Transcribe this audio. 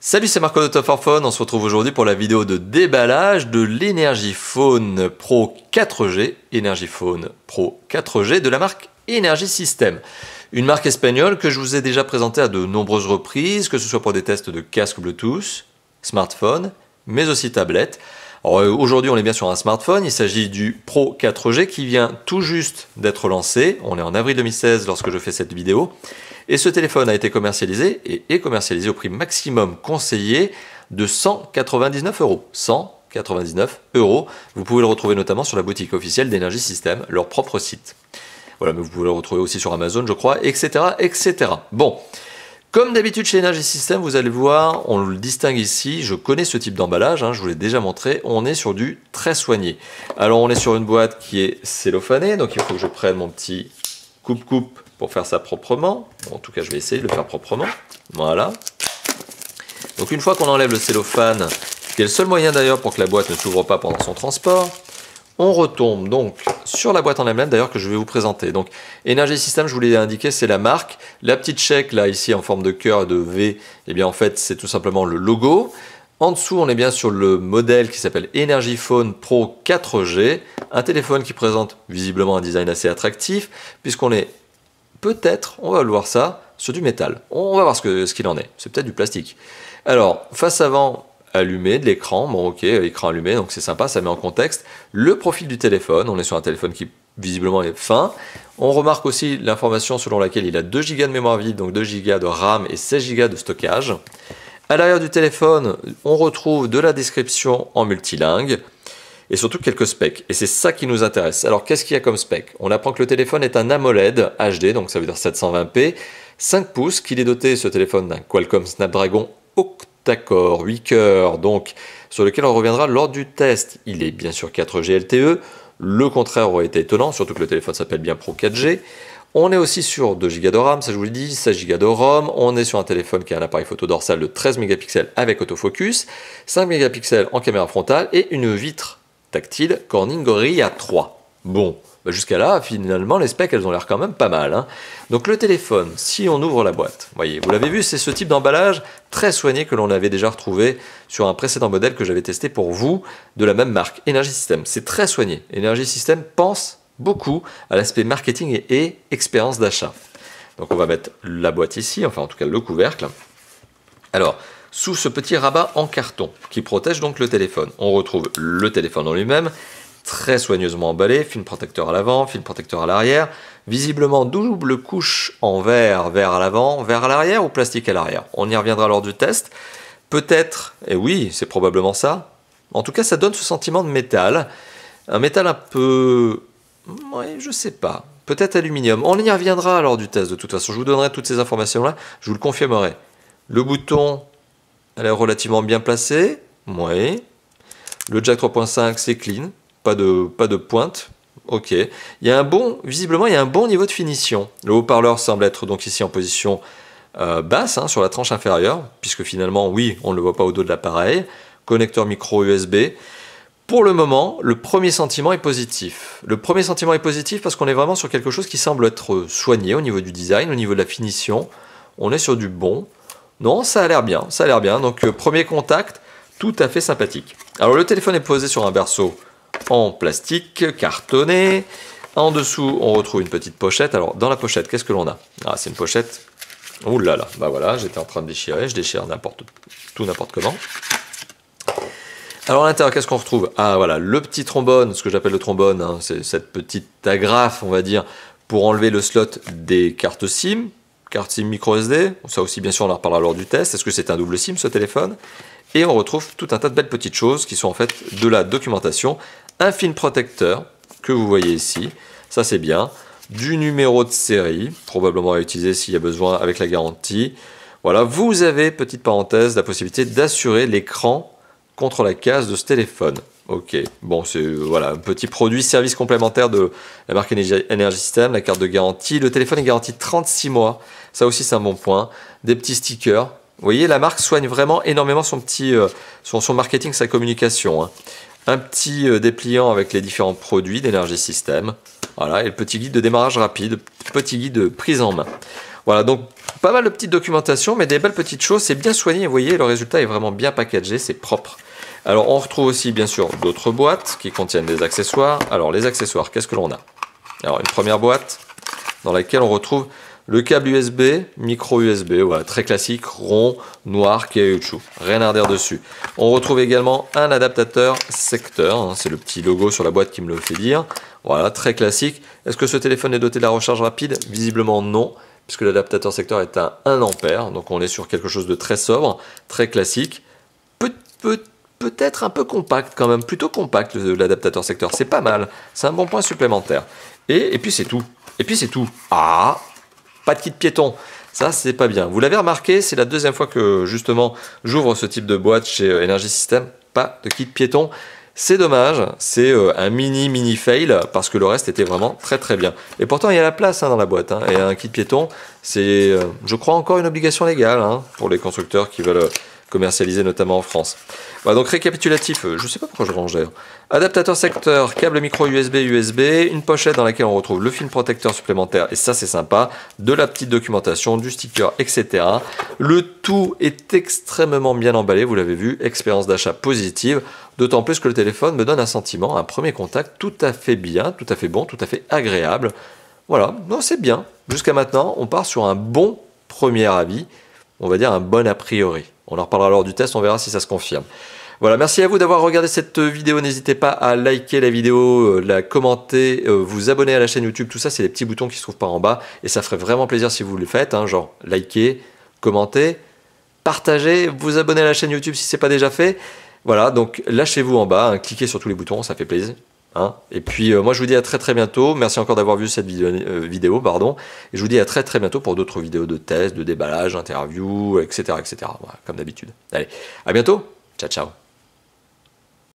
Salut, c'est Marco de Top 4 Phone. On se retrouve aujourd'hui pour la vidéo de déballage de l'Energyphone Pro 4G. Energyphone Pro 4G de la marque Energy System. Une marque espagnole que je vous ai déjà présentée à de nombreuses reprises, que ce soit pour des tests de casque Bluetooth, smartphone, mais aussi tablette. Aujourd'hui, on est bien sur un smartphone. Il s'agit du Pro 4G qui vient tout juste d'être lancé. On est en avril 2016 lorsque je fais cette vidéo. Et ce téléphone a été commercialisé et est commercialisé au prix maximum conseillé de 199 €. 199 €. Vous pouvez le retrouver notamment sur la boutique officielle d'Energy System, leur propre site. Voilà, mais vous pouvez le retrouver aussi sur Amazon, je crois, etc., etc. Bon, comme d'habitude chez Energy System, vous allez voir, on le distingue ici. Je connais ce type d'emballage, je vous l'ai déjà montré. On est sur du très soigné. Alors, on est sur une boîte qui est cellophanée, donc il faut que je prenne mon petit coupe-coupe pour faire ça proprement. En tout cas, je vais essayer de le faire proprement. Voilà. Donc une fois qu'on enlève le cellophane, qui est le seul moyen d'ailleurs pour que la boîte ne s'ouvre pas pendant son transport, on retombe donc sur la boîte en elle-même d'ailleurs que je vais vous présenter. Donc Energy System, je vous l'ai indiqué, c'est la marque. La petite chèque là ici en forme de cœur et de V, eh bien en fait c'est tout simplement le logo. En dessous, on est bien sur le modèle qui s'appelle Energyphone Pro 4G, un téléphone qui présente visiblement un design assez attractif, puisqu'on est peut-être, on va le voir ça, sur du métal. On va voir ce qu'il en est. C'est peut-être du plastique. Alors, face avant allumé de l'écran. Bon, ok, écran allumé, donc c'est sympa, ça met en contexte. Le profil du téléphone, on est sur un téléphone qui visiblement est fin. On remarque aussi l'information selon laquelle il a 2 Go de mémoire vive, donc 2 Go de RAM et 16 Go de stockage. À l'arrière du téléphone, on retrouve de la description en multilingue. Et surtout quelques specs. Et c'est ça qui nous intéresse. Alors qu'est-ce qu'il y a comme spec? On apprend que le téléphone est un AMOLED HD, donc ça veut dire 720p, 5 pouces, qu'il est doté, ce téléphone, d'un Qualcomm Snapdragon octa-core 8 cœurs, donc sur lequel on reviendra lors du test. Il est bien sûr 4G LTE, le contraire aurait été étonnant, surtout que le téléphone s'appelle bien Pro 4G. On est aussi sur 2 Go de RAM, ça je vous l'ai dit, 16 Go de ROM. On est sur un téléphone qui a un appareil photo dorsal de 13 mégapixels avec autofocus, 5 mégapixels en caméra frontale et une vitre tactile Corning Gorilla 3. Bon, jusqu'à là, finalement, les specs, elles ont l'air quand même pas mal. Donc le téléphone, si on ouvre la boîte, voyez, vous l'avez vu, c'est ce type d'emballage très soigné que l'on avait déjà retrouvé sur un précédent modèle que j'avais testé pour vous, de la même marque, Energy System. C'est très soigné. Energy System pense beaucoup à l'aspect marketing et expérience d'achat. Donc on va mettre la boîte ici, enfin en tout cas le couvercle. Alors, sous ce petit rabat en carton qui protège donc le téléphone, on retrouve le téléphone en lui-même, très soigneusement emballé, film protecteur à l'avant, film protecteur à l'arrière, visiblement double couche en verre à l'avant, verre à l'arrière ou plastique à l'arrière. On y reviendra lors du test. Peut-être, et oui, c'est probablement ça, en tout cas ça donne ce sentiment de métal, un métal un peu, ouais, je sais pas, peut-être aluminium. On y reviendra lors du test de toute façon, je vous donnerai toutes ces informations-là, je vous le confirmerai. Le bouton, elle est relativement bien placée, oui. Le jack 3.5 c'est clean, pas de pointe, ok. Il y a visiblement il y a un bon niveau de finition. Le haut-parleur semble être donc ici en position basse, sur la tranche inférieure, puisque finalement oui, on ne le voit pas au dos de l'appareil. Connecteur micro USB. Pour le moment, le premier sentiment est positif. Le premier sentiment est positif parce qu'on est vraiment sur quelque chose qui semble être soigné au niveau du design, au niveau de la finition. On est sur du bon. Non, ça a l'air bien, ça a l'air bien. Donc premier contact, tout à fait sympathique. Alors le téléphone est posé sur un berceau en plastique, cartonné. En dessous, on retrouve une petite pochette. Alors dans la pochette, qu'est-ce que l'on a? Ah, c'est une pochette. Ouh là là, bah voilà, j'étais en train de déchirer, je déchire n'importe comment. Alors à l'intérieur, qu'est-ce qu'on retrouve? Ah voilà, le petit trombone, ce que j'appelle le trombone, c'est cette petite agrafe, on va dire, pour enlever le slot des cartes SIM. Carte SIM micro SD, ça aussi bien sûr on en reparlera lors du test. Est-ce que c'est un double SIM ce téléphone? Et on retrouve tout un tas de belles petites choses qui sont en fait de la documentation. Un film protecteur que vous voyez ici, ça c'est bien. Du numéro de série, probablement à utiliser s'il y a besoin avec la garantie. Voilà, vous avez, petite parenthèse, la possibilité d'assurer l'écran contre la case de ce téléphone. Ok, bon c'est voilà un petit produit service complémentaire de la marque Energy System, la carte de garantie. Le téléphone est garanti 36 mois, ça aussi c'est un bon point. Des petits stickers. Vous voyez, la marque soigne vraiment énormément son marketing, sa communication. Un petit dépliant avec les différents produits d'Energy System. Voilà, et le petit guide de démarrage rapide, petit guide de prise en main. Voilà, donc pas mal de petites documentations, mais des belles petites choses. C'est bien soigné, vous voyez, le résultat est vraiment bien packagé, c'est propre. Alors on retrouve aussi bien sûr d'autres boîtes qui contiennent des accessoires. Alors les accessoires, qu'est-ce que l'on a? Alors une première boîte dans laquelle on retrouve le câble USB, micro USB, voilà, très classique, rond, noir, caoutchouc, rien à redire dessus. On retrouve également un adaptateur secteur, hein, c'est le petit logo sur la boîte qui me le fait dire. Voilà, très classique. Est-ce que ce téléphone est doté de la recharge rapide? Visiblement non, puisque l'adaptateur secteur est à 1 ampère, donc on est sur quelque chose de très sobre, très classique. Peut-être un peu compact quand même, plutôt compact l'adaptateur secteur, c'est pas mal, c'est un bon point supplémentaire. Et puis c'est tout, Ah, pas de kit piéton, ça c'est pas bien. Vous l'avez remarqué, c'est la deuxième fois que justement j'ouvre ce type de boîte chez Energy System, pas de kit piéton. C'est dommage, c'est un mini fail parce que le reste était vraiment très bien. Et pourtant il y a la place dans la boîte, hein, et un kit piéton, c'est je crois encore une obligation légale pour les constructeurs qui veulent commercialiser notamment en France. Voilà, donc récapitulatif, je sais pas pourquoi je range d'ailleurs. Adaptateur secteur, câble micro USB, une pochette dans laquelle on retrouve le film protecteur supplémentaire, et ça c'est sympa, de la petite documentation, du sticker, etc. Le tout est extrêmement bien emballé, vous l'avez vu, expérience d'achat positive, d'autant plus que le téléphone me donne un sentiment, un premier contact tout à fait bien, tout à fait bon, tout à fait agréable. Voilà, non c'est bien. Jusqu'à maintenant, on part sur un bon premier avis, on va dire un bon a priori. On en reparlera lors du test, on verra si ça se confirme. Voilà, merci à vous d'avoir regardé cette vidéo. N'hésitez pas à liker la vidéo, la commenter, vous abonner à la chaîne YouTube. Tout ça, c'est les petits boutons qui se trouvent par en bas. Et ça ferait vraiment plaisir si vous le faites. Genre, liker, commenter, partager, vous abonner à la chaîne YouTube si ce n'est pas déjà fait. Voilà, donc lâchez-vous en bas, cliquez sur tous les boutons, ça fait plaisir. Et puis moi je vous dis à très bientôt, merci encore d'avoir vu cette vidéo, et je vous dis à très bientôt pour d'autres vidéos de tests, de déballage, d'interviews, etc. Voilà, comme d'habitude. Allez, à bientôt, ciao.